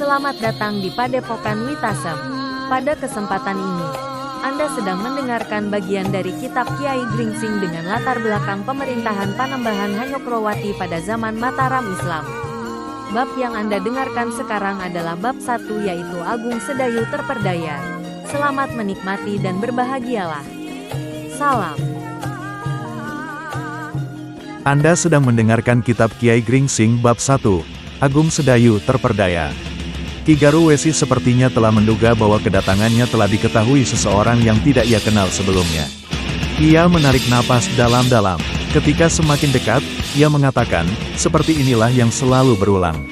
Selamat datang di Padepokan Witasem. Pada kesempatan ini, Anda sedang mendengarkan bagian dari Kitab Kiai Gringsing dengan latar belakang pemerintahan Panembahan Hanyokrowati pada zaman Mataram Islam. Bab yang Anda dengarkan sekarang adalah bab 1, yaitu Agung Sedayu Terperdaya. Selamat menikmati dan berbahagialah. Salam. Anda sedang mendengarkan Kitab Kiai Gringsing bab 1, Agung Sedayu Terperdaya. Ki Garuwesi sepertinya telah menduga bahwa kedatangannya telah diketahui seseorang yang tidak ia kenal sebelumnya. Ia menarik napas dalam-dalam. Ketika semakin dekat, ia mengatakan, seperti inilah yang selalu berulang.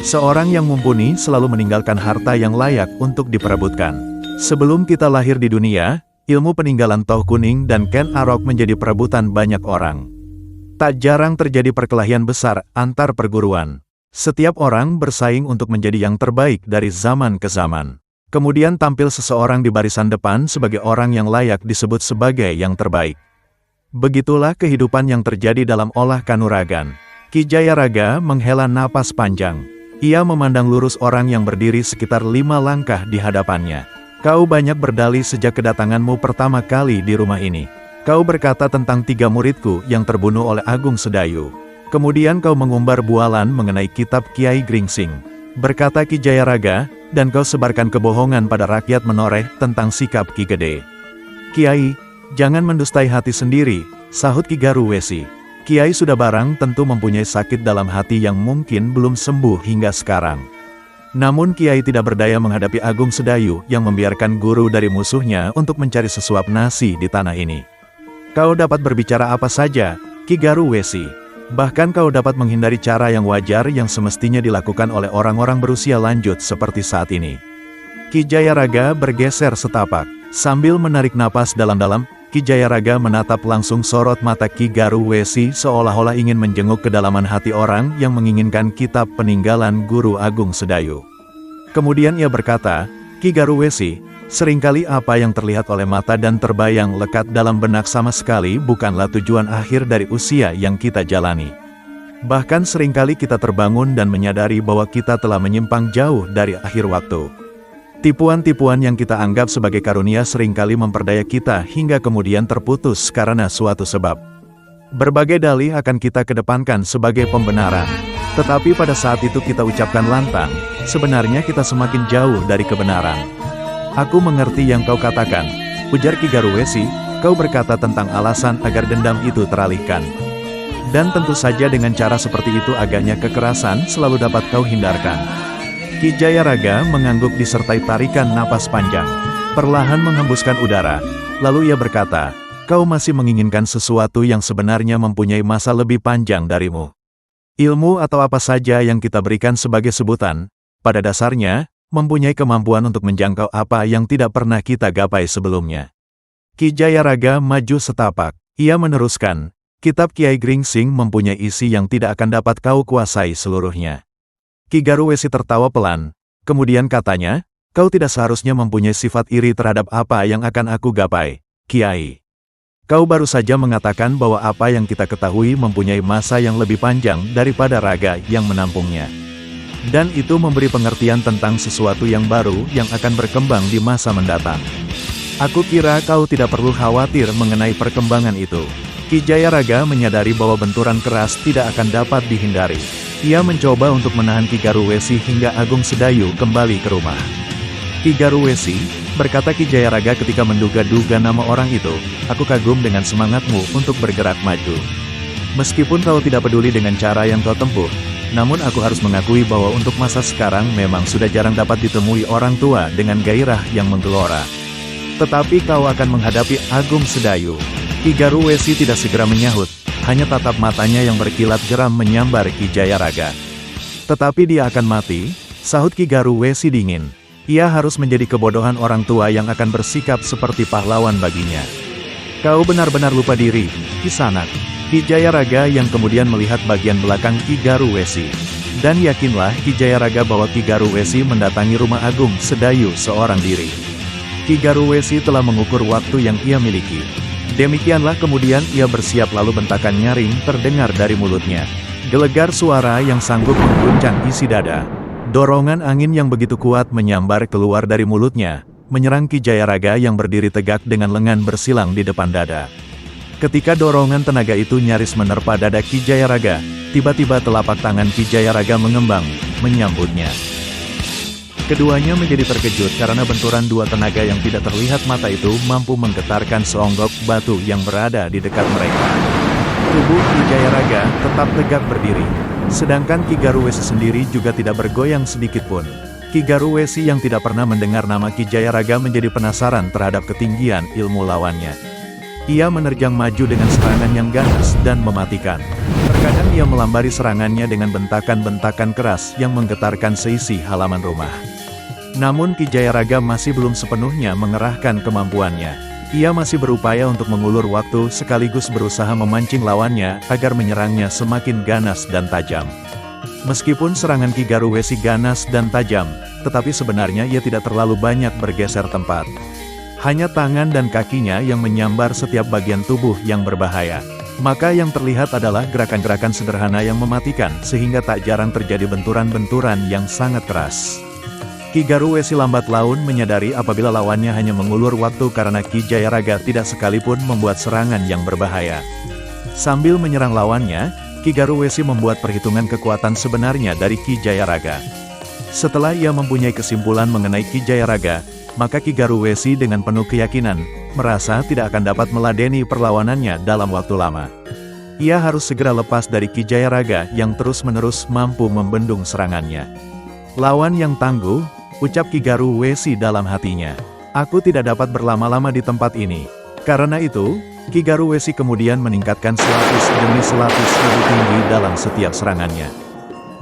Seorang yang mumpuni selalu meninggalkan harta yang layak untuk diperebutkan. Sebelum kita lahir di dunia, ilmu peninggalan Toh Kuning dan Ken Arok menjadi perebutan banyak orang. Tak jarang terjadi perkelahian besar antar perguruan. Setiap orang bersaing untuk menjadi yang terbaik dari zaman ke zaman. Kemudian tampil seseorang di barisan depan sebagai orang yang layak disebut sebagai yang terbaik. Begitulah kehidupan yang terjadi dalam olah kanuragan. Ki Jayaraga menghela napas panjang. Ia memandang lurus orang yang berdiri sekitar 5 langkah di hadapannya. Kau banyak berdalih sejak kedatanganmu pertama kali di rumah ini. Kau berkata tentang 3 muridku yang terbunuh oleh Agung Sedayu. Kemudian kau mengumbar bualan mengenai Kitab Kiai Gringsing. Berkata Ki Jayaraga, dan kau sebarkan kebohongan pada rakyat menoreh tentang sikap Ki Gede. Kiai, jangan mendustai hati sendiri, sahut Ki Garuwesi. Kiai sudah barang tentu mempunyai sakit dalam hati yang mungkin belum sembuh hingga sekarang. Namun Kiai tidak berdaya menghadapi Agung Sedayu yang membiarkan guru dari musuhnya untuk mencari sesuap nasi di tanah ini. Kau dapat berbicara apa saja, Ki Garuwesi. Bahkan kau dapat menghindari cara yang wajar yang semestinya dilakukan oleh orang-orang berusia lanjut seperti saat ini. Ki Jayaraga bergeser setapak. Sambil menarik napas dalam-dalam, Ki Jayaraga menatap langsung sorot mata Ki Garuwesi seolah-olah ingin menjenguk kedalaman hati orang yang menginginkan kitab peninggalan Guru Agung Sedayu. Kemudian ia berkata, Ki Garuwesi, seringkali apa yang terlihat oleh mata dan terbayang lekat dalam benak sama sekali bukanlah tujuan akhir dari usia yang kita jalani. Bahkan seringkali kita terbangun dan menyadari bahwa kita telah menyimpang jauh dari akhir waktu. Tipuan-tipuan yang kita anggap sebagai karunia seringkali memperdaya kita hingga kemudian terputus karena suatu sebab. Berbagai dalih akan kita kedepankan sebagai pembenaran. Tetapi pada saat itu kita ucapkan lantang, sebenarnya kita semakin jauh dari kebenaran. Aku mengerti yang kau katakan, ujar Ki Garuwesi, kau berkata tentang alasan agar dendam itu teralihkan. Dan tentu saja dengan cara seperti itu agaknya kekerasan selalu dapat kau hindarkan. Ki Jayaraga mengangguk disertai tarikan napas panjang. Perlahan menghembuskan udara, lalu ia berkata, kau masih menginginkan sesuatu yang sebenarnya mempunyai masa lebih panjang darimu. Ilmu atau apa saja yang kita berikan sebagai sebutan, pada dasarnya, mempunyai kemampuan untuk menjangkau apa yang tidak pernah kita gapai sebelumnya. Ki Jayaraga maju setapak. Ia meneruskan, Kitab Kiai Gringsing mempunyai isi yang tidak akan dapat kau kuasai seluruhnya. Ki Garuwesi tertawa pelan. Kemudian katanya, kau tidak seharusnya mempunyai sifat iri terhadap apa yang akan aku gapai, Kiai. Kau baru saja mengatakan bahwa apa yang kita ketahui mempunyai masa yang lebih panjang daripada raga yang menampungnya. Dan itu memberi pengertian tentang sesuatu yang baru yang akan berkembang di masa mendatang. Aku kira kau tidak perlu khawatir mengenai perkembangan itu. Ki Jayaraga menyadari bahwa benturan keras tidak akan dapat dihindari. Ia mencoba untuk menahan Ki Garuwesi hingga Agung Sedayu kembali ke rumah. Ki Garuwesi, berkata Ki Jayaraga ketika menduga-duga nama orang itu, aku kagum dengan semangatmu untuk bergerak maju. Meskipun kau tidak peduli dengan cara yang kau tempuh, namun aku harus mengakui bahwa untuk masa sekarang memang sudah jarang dapat ditemui orang tua dengan gairah yang menggelora. Tetapi kau akan menghadapi Agung Sedayu. Ki Garuwesi tidak segera menyahut, hanya tatap matanya yang berkilat geram menyambar Ki Jayaraga. Tetapi dia akan mati, sahut Ki Garuwesi dingin. Ia harus menjadi kebodohan orang tua yang akan bersikap seperti pahlawan baginya. Kau benar-benar lupa diri, Kisanak. Ki Jayaraga yang kemudian melihat bagian belakang Ki Garuwesi. Dan yakinlah Ki Jayaraga bahwa Ki Garuwesi mendatangi rumah Agung Sedayu seorang diri. Ki Garuwesi telah mengukur waktu yang ia miliki. Demikianlah kemudian ia bersiap lalu bentakan nyaring terdengar dari mulutnya. Gelegar suara yang sanggup mengguncang isi dada. Dorongan angin yang begitu kuat menyambar keluar dari mulutnya, menyerang Ki Jayaraga yang berdiri tegak dengan lengan bersilang di depan dada. Ketika dorongan tenaga itu nyaris menerpa dada Ki Jayaraga, tiba-tiba telapak tangan Ki Jayaraga mengembang, menyambutnya. Keduanya menjadi terkejut karena benturan dua tenaga yang tidak terlihat mata itu mampu menggetarkan seonggok batu yang berada di dekat mereka. Tubuh Ki Jayaraga tetap tegak berdiri, sedangkan Ki Garuwesi sendiri juga tidak bergoyang sedikitpun. Ki Garuwesi yang tidak pernah mendengar nama Ki Jayaraga menjadi penasaran terhadap ketinggian ilmu lawannya. Ia menerjang maju dengan serangan yang ganas dan mematikan. Terkadang ia melambari serangannya dengan bentakan-bentakan keras yang menggetarkan seisi halaman rumah. Namun Ki Jayaraga masih belum sepenuhnya mengerahkan kemampuannya. Ia masih berupaya untuk mengulur waktu sekaligus berusaha memancing lawannya agar menyerangnya semakin ganas dan tajam. Meskipun serangan Ki Garuwesi ganas dan tajam, tetapi sebenarnya ia tidak terlalu banyak bergeser tempat. Hanya tangan dan kakinya yang menyambar setiap bagian tubuh yang berbahaya. Maka yang terlihat adalah gerakan-gerakan sederhana yang mematikan sehingga tak jarang terjadi benturan-benturan yang sangat keras. Ki Garuwesi lambat laun menyadari apabila lawannya hanya mengulur waktu karena Ki Jayaraga tidak sekalipun membuat serangan yang berbahaya. Sambil menyerang lawannya, Ki Garuwesi membuat perhitungan kekuatan sebenarnya dari Ki Jayaraga. Setelah ia mempunyai kesimpulan mengenai Ki Jayaraga, maka Ki Garuwesi dengan penuh keyakinan, merasa tidak akan dapat meladeni perlawanannya dalam waktu lama. Ia harus segera lepas dari Ki Jayaraga yang terus-menerus mampu membendung serangannya. Lawan yang tangguh, ucap Ki Garuwesi dalam hatinya. Aku tidak dapat berlama-lama di tempat ini. Karena itu, Ki Garuwesi kemudian meningkatkan selapis demi selapis lebih tinggi dalam setiap serangannya.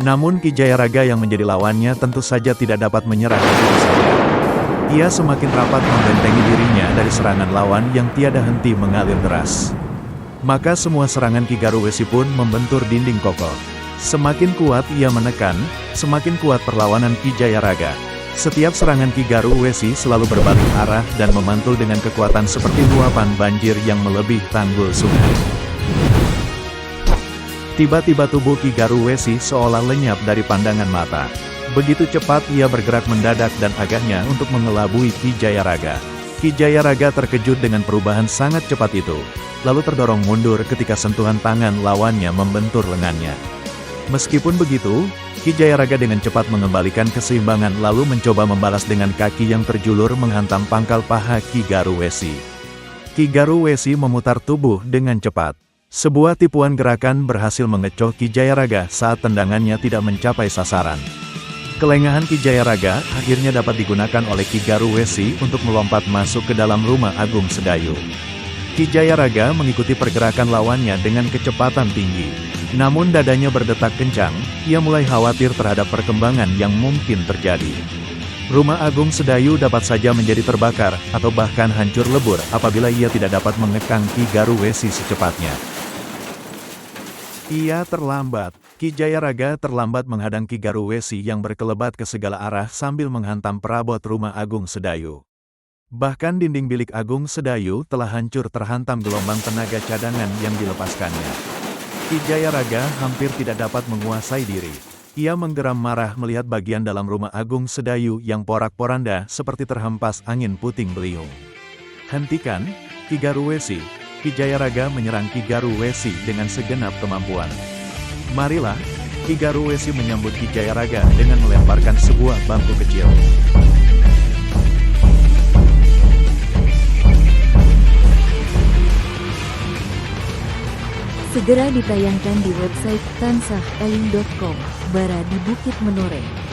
Namun Ki Jayaraga yang menjadi lawannya tentu saja tidak dapat menyerah begitu saja. Ia semakin rapat membentengi dirinya dari serangan lawan yang tiada henti mengalir deras. Maka semua serangan Ki Garuwesi pun membentur dinding kokoh. Semakin kuat ia menekan, semakin kuat perlawanan Ki Jayaraga. Setiap serangan Ki Garuwesi selalu berbalik arah dan memantul dengan kekuatan seperti luapan banjir yang melebih tanggul sungai. Tiba-tiba tubuh Ki Garuwesi seolah lenyap dari pandangan mata. Begitu cepat ia bergerak mendadak dan agaknya untuk mengelabui Ki Jayaraga. Ki Jayaraga terkejut dengan perubahan sangat cepat itu, lalu terdorong mundur ketika sentuhan tangan lawannya membentur lengannya. Meskipun begitu, Ki Jayaraga dengan cepat mengembalikan keseimbangan lalu mencoba membalas dengan kaki yang terjulur menghantam pangkal paha Ki Garuwesi. Ki Garuwesi memutar tubuh dengan cepat. Sebuah tipuan gerakan berhasil mengecoh Ki Jayaraga saat tendangannya tidak mencapai sasaran. Kelengahan Ki Jayaraga akhirnya dapat digunakan oleh Ki Garuwesi untuk melompat masuk ke dalam rumah Agung Sedayu. Ki Jayaraga mengikuti pergerakan lawannya dengan kecepatan tinggi. Namun dadanya berdetak kencang, ia mulai khawatir terhadap perkembangan yang mungkin terjadi. Rumah Agung Sedayu dapat saja menjadi terbakar, atau bahkan hancur lebur apabila ia tidak dapat mengekang Ki Garuwesi secepatnya. Ia terlambat. Ki Jayaraga terlambat menghadang Ki Garuwesi yang berkelebat ke segala arah sambil menghantam perabot rumah Agung Sedayu. Bahkan dinding bilik Agung Sedayu telah hancur terhantam gelombang tenaga cadangan yang dilepaskannya. Ki Jayaraga hampir tidak dapat menguasai diri. Ia menggeram marah melihat bagian dalam rumah Agung Sedayu yang porak-poranda seperti terhempas angin puting beliung. Hentikan, Ki Garuwesi. Ki Jayaraga menyerang Ki Garuwesi dengan segenap kemampuan. Marilah, Ki Garuwesi menyambut Ki Jayaraga dengan melemparkan sebuah bangku kecil. Segera ditayangkan di website tansaheling.com. Bara di Bukit Menoreh.